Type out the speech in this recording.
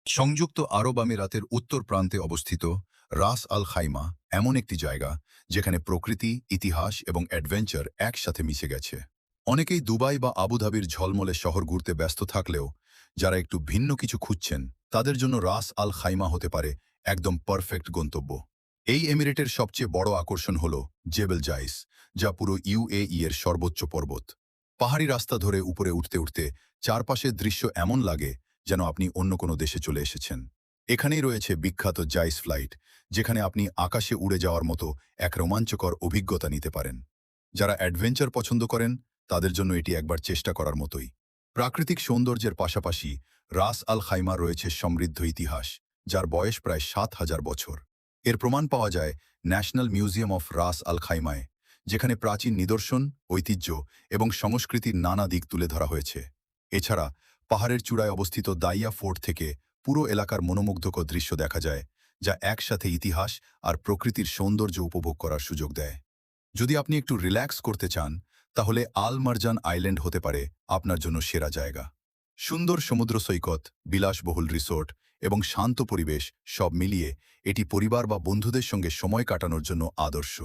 সংযুক্ত আরব আমিরাতের উত্তর প্রান্তে অবস্থিত রাস আল খাইমা এমন একটি জায়গা যেখানে প্রকৃতি, ইতিহাস এবং অ্যাডভেঞ্চার একসাথে মিশে গেছে। অনেকেই দুবাই বা আবুধাবির ঝলমলে শহর ঘুরতে ব্যস্ত থাকলেও যারা একটু ভিন্ন কিছু খুঁজছেন তাদের জন্য রাস আল খাইমা হতে পারে একদম পারফেক্ট গন্তব্য। এই এমিরেটের সবচেয়ে বড় আকর্ষণ হল জেবেল জাইস, যা পুরো ইউএই এর সর্বোচ্চ পর্বত। পাহাড়ি রাস্তা ধরে উপরে উঠতে উঠতে চারপাশের দৃশ্য এমন লাগে যেন আপনি অন্য কোনো দেশে চলে এসেছেন। এখানেই রয়েছে বিখ্যাত জাইস ফ্লাইট, যেখানে আপনি আকাশে উড়ে যাওয়ার মতো এক রোমাঞ্চকর অভিজ্ঞতা নিতে পারেন। যারা অ্যাডভেঞ্চার পছন্দ করেন তাদের জন্য এটি একবার চেষ্টা করার মতোই। প্রাকৃতিক সৌন্দর্যের পাশাপাশি রাস আল খাইমার রয়েছে সমৃদ্ধ ইতিহাস, যার বয়স প্রায় ৭,০০০ বছর। এর প্রমাণ পাওয়া যায় ন্যাশনাল মিউজিয়াম অফ রাস আল খাইমায়, যেখানে প্রাচীন নিদর্শন, ঐতিহ্য এবং সংস্কৃতির নানা দিক তুলে ধরা হয়েছে। এছাড়া পাহাড়ের চূড়ায় অবস্থিত দাইয়া ফোর্ট থেকে পুরো এলাকার মনোমুগ্ধকর দৃশ্য দেখা যায়, যা একসাথে ইতিহাস আর প্রকৃতির সৌন্দর্য উপভোগ করার সুযোগ দেয়। যদি আপনি একটু রিল্যাক্স করতে চান, তাহলে আল মারজান আইল্যান্ড হতে পারে আপনার জন্য সেরা জায়গা। সুন্দর সমুদ্র সৈকত, বিলাসবহুল রিসোর্ট এবং শান্ত পরিবেশ সব মিলিয়ে এটি পরিবার বা বন্ধুদের সঙ্গে সময় কাটানোর জন্য আদর্শ।